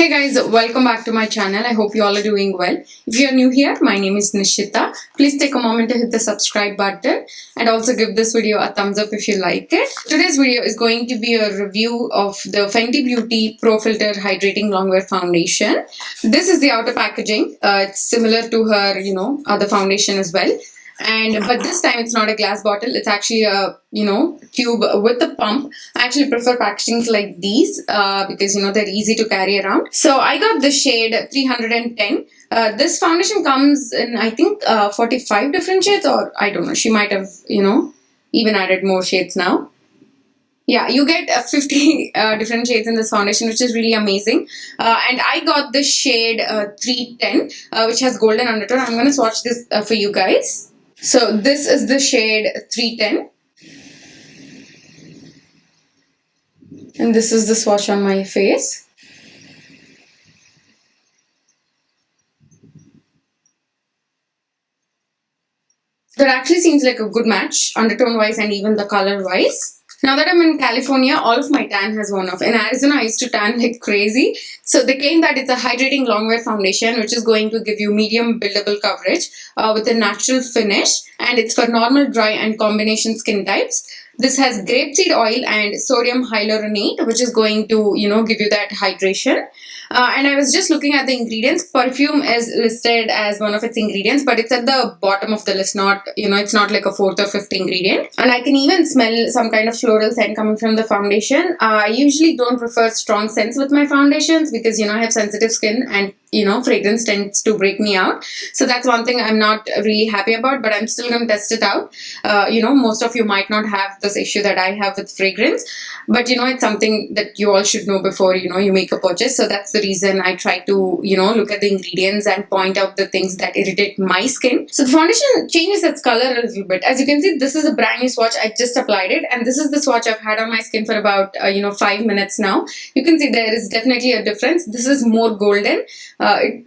Hey guys, welcome back to my channel. I hope you all are doing well. If you are new here, my name is Nishitha. Please take a moment to hit the subscribe button and also give this video a thumbs up if you like it. Today's video is going to be a review of the Fenty Beauty Pro Filt'r Hydrating Longwear Foundation. This is the outer packaging. It's similar to her, other foundation as well. But this time it's not a glass bottle, it's actually a tube with a pump. I actually prefer packagings like these because they're easy to carry around. So I got the shade 310. This foundation comes in I think 45 different shades, or I don't know, she might have even added more shades now. Yeah, you get 50 different shades in this foundation, which is really amazing. And I got the shade 310, which has golden undertone. I'm going to swatch this for you guys. So this is the shade 310. And this is the swatch on my face. That actually seems like a good match, undertone wise and even the color wise. Now that I'm in California, all of my tan has worn off. In Arizona, I used to tan like crazy. So they claim that it's a hydrating longwear foundation, which is going to give you medium buildable coverage with a natural finish. And it's for normal, dry and combination skin types. This has grapeseed oil and sodium hyaluronate, which is going to, give you that hydration. And I was just looking at the ingredients. Perfume is listed as one of its ingredients, but it's at the bottom of the list, not, it's not like a fourth or fifth ingredient. And I can even smell some kind of floral scent coming from the foundation. I usually don't prefer strong scents with my foundations because, I have sensitive skin and, fragrance tends to break me out. So that's one thing I'm not really happy about, but I'm still going to test it out. Most of you might not have this issue that I have with fragrance, but, it's something that you all should know before, you make a purchase. So that's the reason I try to, look at the ingredients and point out the things that irritate my skin. So the foundation changes its color a little bit. As you can see, this is a brand new swatch. I just applied it, and this is the swatch I've had on my skin for about, 5 minutes now. You can see there is definitely a difference. This is more golden.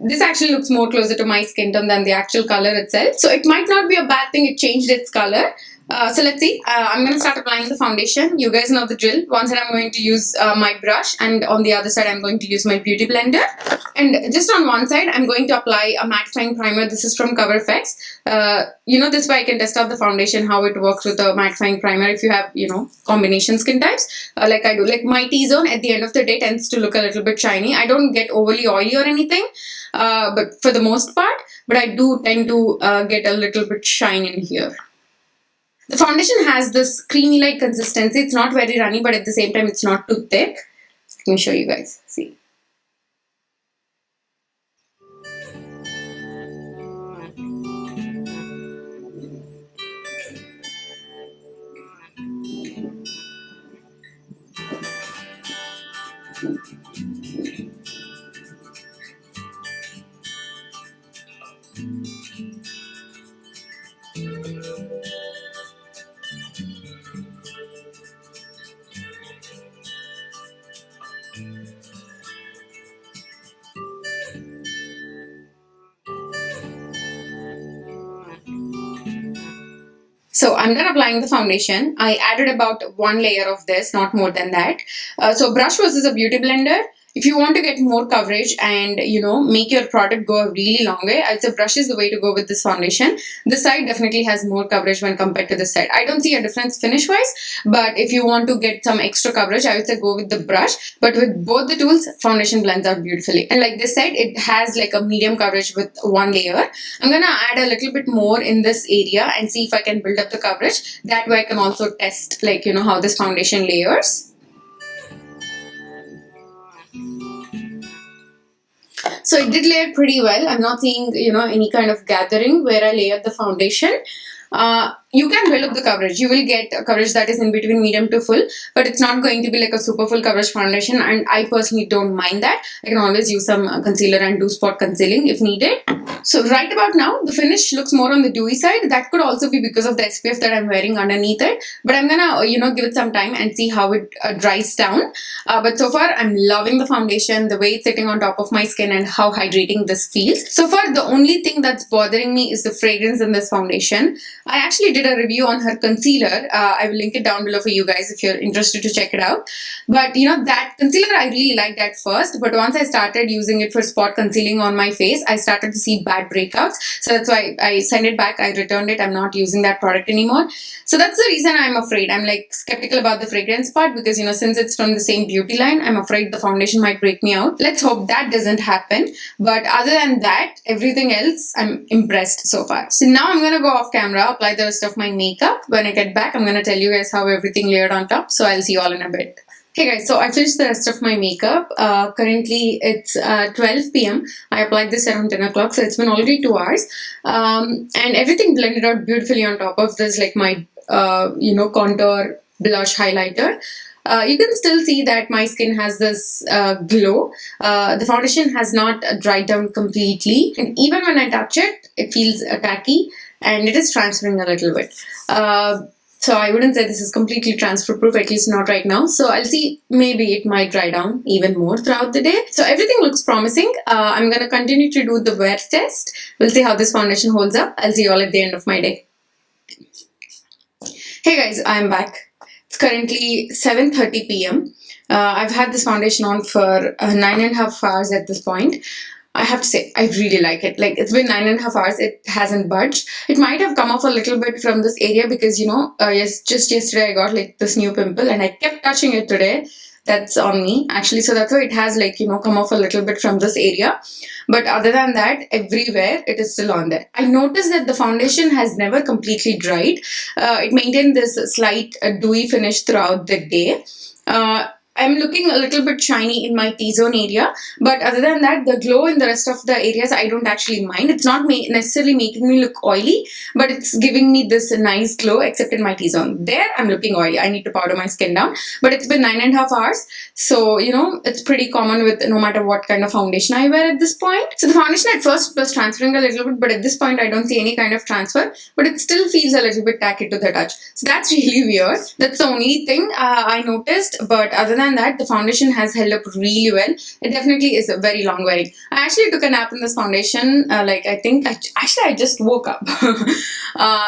This actually looks more closer to my skin tone than the actual color itself. So it might not be a bad thing it changed its color. So let's see. I'm going to start applying the foundation. You guys know the drill. One side I'm going to use my brush, and on the other side I'm going to use my beauty blender. And just on one side I'm going to apply a mattifying primer. This is from Cover FX. This way I can test out the foundation, how it works with a mattifying primer if you have, combination skin types like I do. Like my T-zone at the end of the day tends to look a little bit shiny. I don't get overly oily or anything, but for the most part, but I do tend to get a little bit shine in here. The foundation has this creamy-like consistency. It's not very runny, but at the same time, it's not too thick. Let me show you guys. See. So I'm done applying the foundation. I added about 1 layer of this, not more than that. So brush versus a beauty blender. If you want to get more coverage and, make your product go a really long way, I'd say brush is the way to go with this foundation. This side definitely has more coverage when compared to this side. I don't see a difference finish-wise, but if you want to get some extra coverage, I would say go with the brush. But with both the tools, foundation blends out beautifully. And like this side, it has like a medium coverage with 1 layer. I'm going to add a little bit more in this area and see if I can build up the coverage. That way I can also test how this foundation layers. So it did layer pretty well. I'm not seeing, any kind of gathering where I layered the foundation. You can build up the coverage. You will get a coverage that is in between medium to full, but it's not going to be like a super full coverage foundation, and I personally don't mind that. I can always use some concealer and do spot concealing if needed. So right about now, the finish looks more on the dewy side. That could also be because of the SPF that I'm wearing underneath it, but I'm gonna, give it some time and see how it dries down. But so far, I'm loving the foundation, the way it's sitting on top of my skin and how hydrating this feels. So far, the only thing that's bothering me is the fragrance in this foundation. I actually did a review on her concealer. I will link it down below for you guys if you're interested to check it out. But you know, that concealer I really liked at first, but once I started using it for spot concealing on my face, I started to see bad breakouts. So that's why I sent it back. I returned it. I'm not using that product anymore. So that's the reason I'm afraid. I'm like skeptical about the fragrance part because, you know, since it's from the same beauty line, I'm afraid the foundation might break me out. Let's hope that doesn't happen. But other than that, everything else, I'm impressed so far. So now I'm gonna go off camera, apply the rest of my makeup. When I get back, I'm gonna tell you guys how everything layered on top. So I'll see you all in a bit. Hey guys, so I finished the rest of my makeup. Currently it's 12 p.m. I applied this around 10 o'clock, so it's been already 2 hours. And everything blended out beautifully on top of this, like my, you know, contour blush highlighter. You can still see that my skin has this glow. The foundation has not dried down completely. And even when I touch it, it feels tacky and it is transferring a little bit. So I wouldn't say this is completely transfer proof, at least not right now. So I'll see, maybe it might dry down even more throughout the day. So everything looks promising. I'm going to continue to do the wear test. We'll see how this foundation holds up. I'll see you all at the end of my day. Hey guys, I'm back. It's currently 7:30 p.m. I've had this foundation on for 9.5 hours at this point. I have to say, I really like it. Like, it's been 9.5 hours. It hasn't budged. It might have come off a little bit from this area because, you know, just yesterday I got like this new pimple and I kept touching it today. That's on me actually. So that's why it has like, you know, come off a little bit from this area. But other than that, everywhere it is still on there. I noticed that the foundation has never completely dried. It maintained this slight dewy finish throughout the day. I'm looking a little bit shiny in my T-zone area, but other than that, the glow in the rest of the areas, I don't actually mind. It's not necessarily making me look oily, but it's giving me this nice glow, except in my T-zone. There, I'm looking oily. I need to powder my skin down, but it's been 9.5 hours. So, you know, it's pretty common with no matter what kind of foundation I wear at this point. So the foundation at first was transferring a little bit, but at this point, I don't see any kind of transfer, but it still feels a little bit tacky to the touch. So that's really weird. That's the only thing I noticed, but other than that, the foundation has held up really well. It definitely is very long wearing. I actually took a nap in this foundation. I just woke up.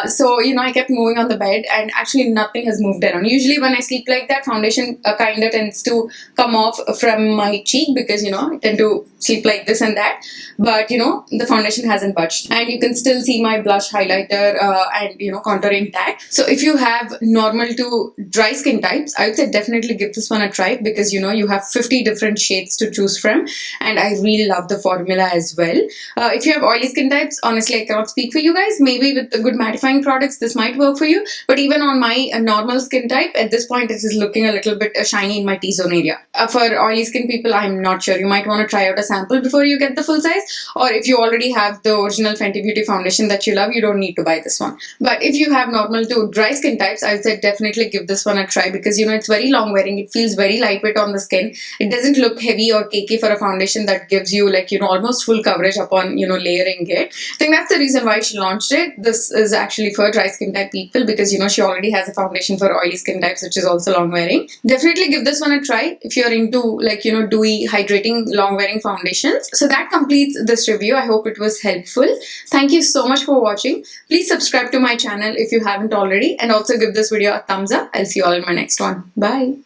So, you know, I kept moving on the bed and actually nothing has moved around. Usually when I sleep like that, foundation kind of tends to come off from my cheek because, you know, I tend to sleep like this and that. But, you know, the foundation hasn't budged. And you can still see my blush highlighter and, you know, contour intact. So if you have normal to dry skin types, I would say definitely give this one a try because, you know, you have 50 different shades to choose from. And I really love the formula as well. If you have oily skin types, honestly, I cannot speak for you guys. Maybe with the good mattifying products, this might work for you. But even on my normal skin type, at this point, it is looking a little bit shiny in my T-zone area. For oily skin people, I'm not sure. You might want to try out a sample before you get the full size. Or if you already have the original Fenty Beauty foundation that you love, you don't need to buy this one. But if you have normal to dry skin types, I would say definitely give this one a try because, you know, it's very long wearing. It feels very lightweight on the skin. It doesn't look heavy or cakey for a foundation that gives you like, you know, almost full coverage upon, you know, layering it. I think that's the reason why she launched it. This is actually for dry skin type people because, you know, she already has a foundation for oily skin types, which is also long wearing. Definitely give this one a try if you're into like, you know, dewy, hydrating, long wearing foundations. So that completes this review. I hope it was helpful. Thank you so much for watching. Please subscribe to my channel if you haven't already and also give this video a thumbs up. I'll see you all in my next one. Bye.